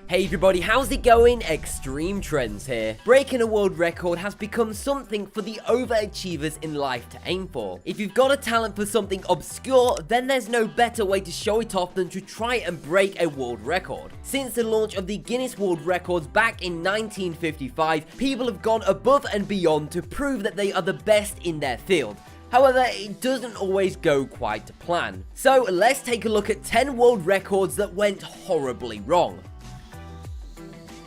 Hey everybody, how's it going? Extreme Trends here. Breaking a world record has become something for the overachievers in life to aim for. If you've got a talent for something obscure, then there's no better way to show it off than to try and break a world record. Since the launch of the Guinness World Records back in 1955, people have gone above and beyond to prove that they are the best in their field. However, it doesn't always go quite to plan. So let's take a look at 10 world records that went horribly wrong.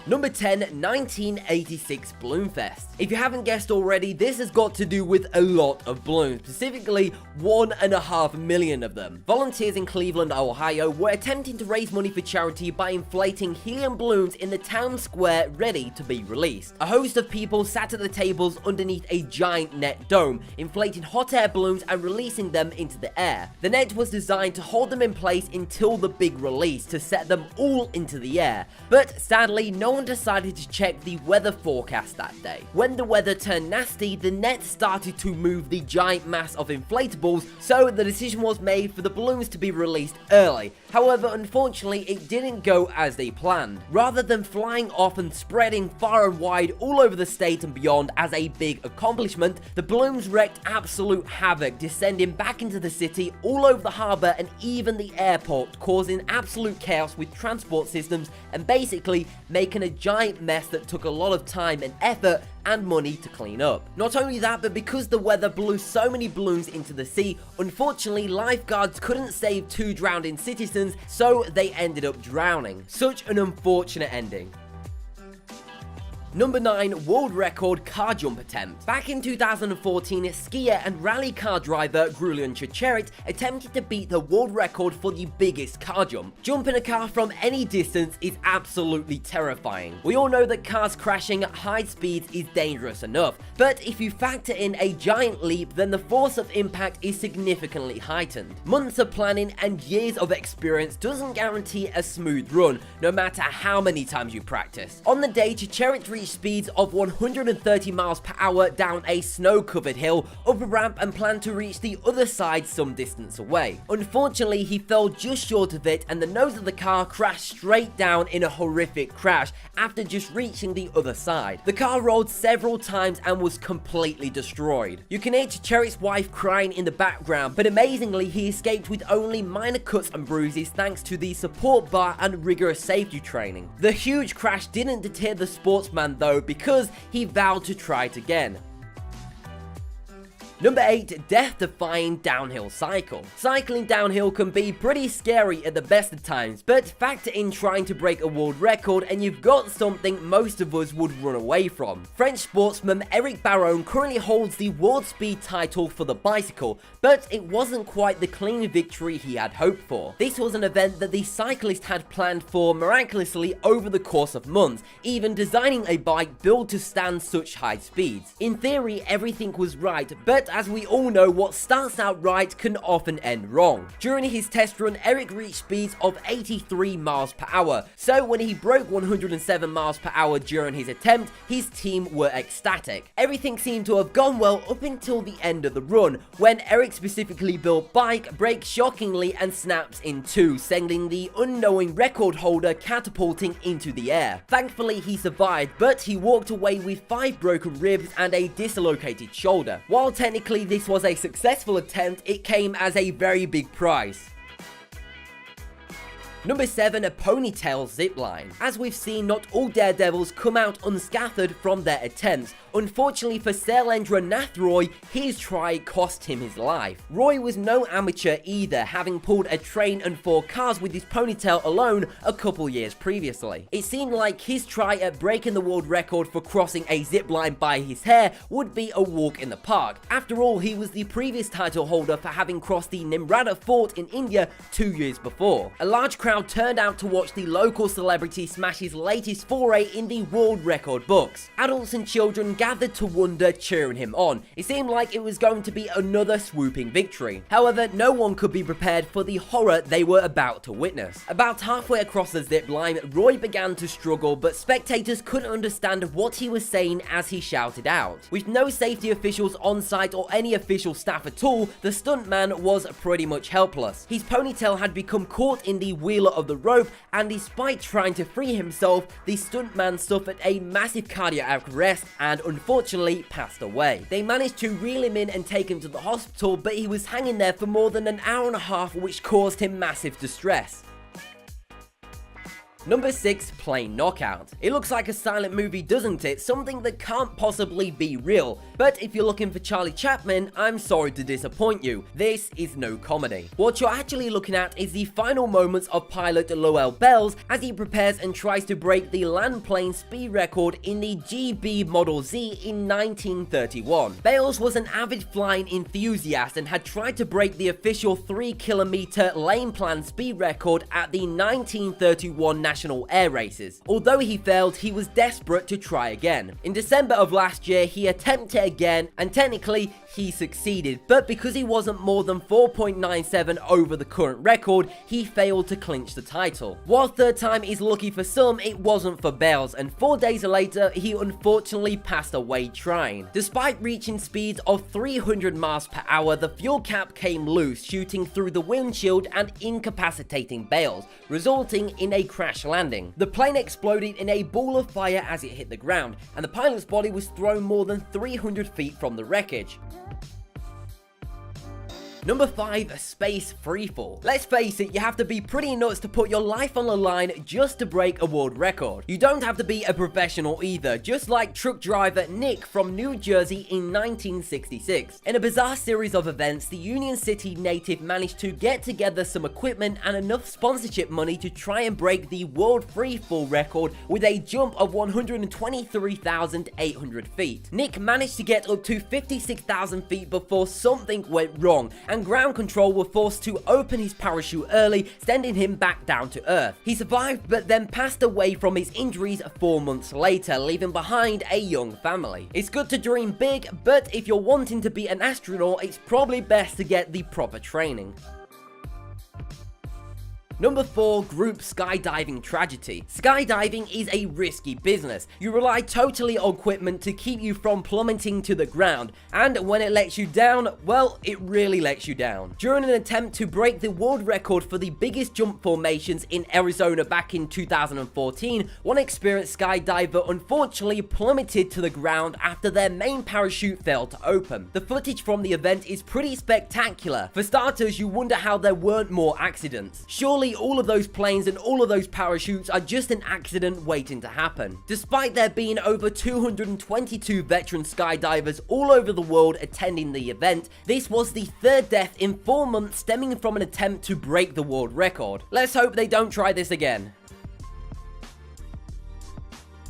Number 10, 1986 Balloon Fest. If you haven't guessed already, this has got to do with a lot of balloons, specifically 1.5 million of them. Volunteers in Cleveland, Ohio were attempting to raise money for charity by inflating helium balloons in the town square ready to be released. A host of people sat at the tables underneath a giant net dome, inflating hot air balloons and releasing them into the air. The net was designed to hold them in place until the big release to set them all into the air, but sadly no one decided to check the weather forecast that day. When the weather turned nasty, the net started to move the giant mass of inflatables, so the decision was made for the balloons to be released early. However, unfortunately, it didn't go as they planned. Rather than flying off and spreading far and wide all over the state and beyond as a big accomplishment, the balloons wreaked absolute havoc, descending back into the city, all over the harbor and even the airport, causing absolute chaos with transport systems and basically making a giant mess that took a lot of time and effort and money to clean up. Not only that, but because the weather blew so many balloons into the sea, unfortunately lifeguards couldn't save 2 drowning citizens, so they ended up drowning. Such an unfortunate ending. Number 9, world record car jump attempt. Back in 2014, skier and rally car driver Grulian Chicherit attempted to beat the world record for the biggest car jump. Jumping a car from any distance is absolutely terrifying. We all know that cars crashing at high speeds is dangerous enough, but if you factor in a giant leap, then the force of impact is significantly heightened. Months of planning and years of experience doesn't guarantee a smooth run, no matter how many times you practice. On the day, Chicherit reached speeds of 130 miles per hour down a snow-covered hill, up a ramp and planned to reach the other side some distance away. Unfortunately, he fell just short of it and the nose of the car crashed straight down in a horrific crash after just reaching the other side. The car rolled several times and was completely destroyed. You can hear Chicherit's wife crying in the background, but amazingly he escaped with only minor cuts and bruises thanks to the support bar and rigorous safety training. The huge crash didn't deter the sportsman though, because he vowed to try it again. Number 8, death-defying downhill cycle. Cycling downhill can be pretty scary at the best of times, but factor in trying to break a world record and you've got something most of us would run away from. French sportsman Eric Baron currently holds the world speed title for the bicycle, but it wasn't quite the clean victory he had hoped for. This was an event that the cyclist had planned for miraculously over the course of months, even designing a bike built to stand such high speeds. In theory, everything was right, but as we all know, what starts out right can often end wrong. During his test run, Eric reached speeds of 83 miles per hour, so when he broke 107 miles per hour during his attempt, his team were ecstatic. Everything seemed to have gone well up until the end of the run, when Eric's specifically built bike breaks shockingly and snaps in two, sending the unknowing record holder catapulting into the air. Thankfully, he survived, but he walked away with 5 broken ribs and a dislocated shoulder. While technically this was a successful attempt, it came as a very big price. Number 7, a Ponytail Zipline. As we've seen, not all daredevils come out unscathed from their attempts. Unfortunately for Sailendra Nath Roy, his try cost him his life. Roy was no amateur either, having pulled a train and 4 cars with his ponytail alone a couple years previously. It seemed like his try at breaking the world record for crossing a zipline by his hair would be a walk in the park. After all, he was the previous title holder for having crossed the Nimrata fort in India 2 years before. A large crowd turned out to watch the local celebrity smash his latest foray in the world record books. Adults and children gathered to wonder, cheering him on. It seemed like it was going to be another swooping victory. However, no one could be prepared for the horror they were about to witness. About halfway across the zip line, Roy began to struggle, but spectators couldn't understand what he was saying as he shouted out. With no safety officials on site or any official staff at all, the stuntman was pretty much helpless. His ponytail had become caught in the wheeler of the rope, and despite trying to free himself, the stuntman suffered a massive cardiac arrest and unfortunately passed away. They managed to reel him in and take him to the hospital, but he was hanging there for more than an hour and a half, which caused him massive distress. Number 6, Plane Knockout. It looks like a silent movie, doesn't it? Something that can't possibly be real. But if you're looking for Charlie Chaplin, I'm sorry to disappoint you. This is no comedy. What you're actually looking at is the final moments of pilot Lowell Bells as he prepares and tries to break the land plane speed record in the GB Model Z in 1931. Bales was an avid flying enthusiast and had tried to break the official 3-kilometer lane plan speed record at the 1931 National Air Races. Although he failed, he was desperate to try again. In December of last year, he attempted again, and technically, he succeeded, but because he wasn't more than 4.97 over the current record, he failed to clinch the title. While third time is lucky for some, it wasn't for Bales, and 4 days later, he unfortunately passed away trying. Despite reaching speeds of 300 miles per hour, the fuel cap came loose, shooting through the windshield and incapacitating Bales, resulting in a crash landing. The plane exploded in a ball of fire as it hit the ground, and the pilot's body was thrown more than 300 feet from the wreckage. Number 5, Space Freefall. Let's face it, you have to be pretty nuts to put your life on the line just to break a world record. You don't have to be a professional either, just like truck driver Nick from New Jersey in 1966. In a bizarre series of events, the Union City native managed to get together some equipment and enough sponsorship money to try and break the world freefall record with a jump of 123,800 feet. Nick managed to get up to 56,000 feet before something went wrong, and ground control were forced to open his parachute early, sending him back down to earth. He survived, but then passed away from his injuries 4 months later, leaving behind a young family. It's good to dream big, but if you're wanting to be an astronaut, it's probably best to get the proper training. Number 4, Group Skydiving Tragedy. Skydiving is a risky business. You rely totally on equipment to keep you from plummeting to the ground, and when it lets you down, well, it really lets you down. During an attempt to break the world record for the biggest jump formations in Arizona back in 2014, one experienced skydiver unfortunately plummeted to the ground after their main parachute failed to open. The footage from the event is pretty spectacular. For starters, you wonder how there weren't more accidents. Surely all of those planes and all of those parachutes are just an accident waiting to happen. Despite there being over 222 veteran skydivers all over the world attending the event, this was the third death in 4 months stemming from an attempt to break the world record. Let's hope they don't try this again.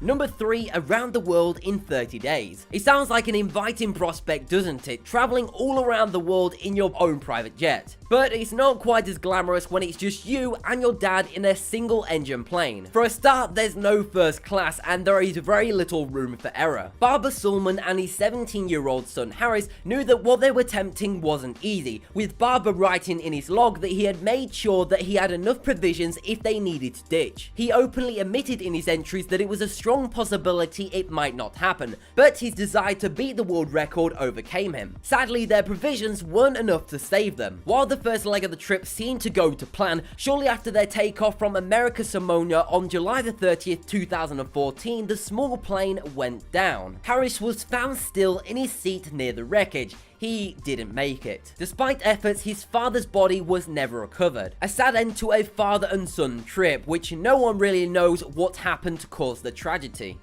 Number 3, Around the World in 30 Days. It sounds like an inviting prospect, doesn't it? Traveling all around the world in your own private jet. But it's not quite as glamorous when it's just you and your dad in a single engine plane. For a start, there's no first class and there is very little room for error. Barbara Sulman and his 17-year-old son Harris knew that what they were attempting wasn't easy, with Barbara writing in his log that he had made sure that he had enough provisions if they needed to ditch. He openly admitted in his entries that it was a strong possibility it might not happen, but his desire to beat the world record overcame him. Sadly, their provisions weren't enough to save them. While the first leg of the trip seemed to go to plan, shortly after their takeoff from America Samoa on July the 30th, 2014, the small plane went down. Harris was found still in his seat near the wreckage. He didn't make it. Despite efforts, his father's body was never recovered. A sad end to a father and son trip, which no one really knows what happened to cause the tragedy.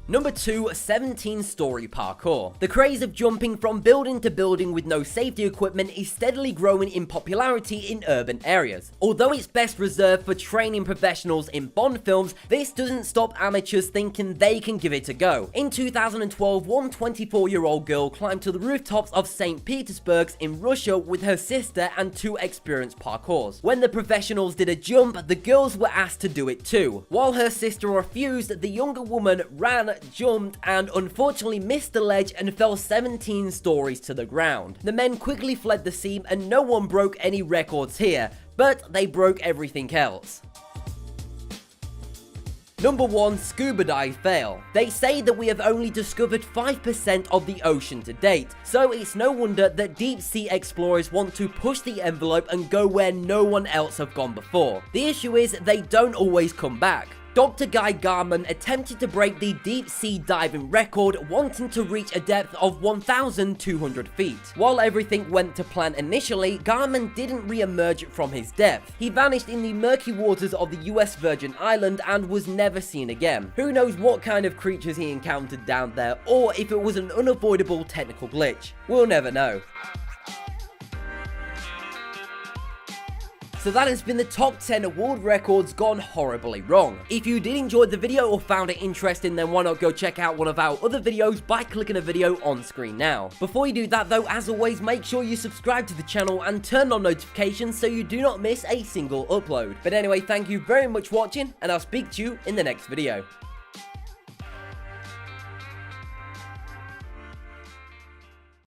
Number 2, 17-story parkour. The craze of jumping from building to building with no safety equipment is steadily growing in popularity in urban areas. Although it's best reserved for training professionals in Bond films, this doesn't stop amateurs thinking they can give it a go. In 2012, one 24-year-old girl climbed to the rooftops of St. Petersburg in Russia with her sister and 2 experienced parkours. When the professionals did a jump, the girls were asked to do it too. While her sister refused, the younger woman ran, jumped, and unfortunately missed the ledge and fell 17 stories to the ground. The men quickly fled the scene and no one broke any records here, but they broke everything else. Number 1, scuba dive fail. They say that we have only discovered 5% of the ocean to date, so it's no wonder that deep sea explorers want to push the envelope and go where no one else have gone before. The issue is they don't always come back. Dr. Guy Garman attempted to break the deep sea diving record, wanting to reach a depth of 1,200 feet. While everything went to plan initially, Garman didn't re-emerge from his depth. He vanished in the murky waters of the US Virgin Island and was never seen again. Who knows what kind of creatures he encountered down there, or if it was an unavoidable technical glitch. We'll never know. So that has been the top 10 world records gone horribly wrong. If you did enjoy the video or found it interesting, then why not go check out one of our other videos by clicking a video on screen now. Before you do that though, as always, make sure you subscribe to the channel and turn on notifications so you do not miss a single upload. But anyway, thank you very much for watching, and I'll speak to you in the next video.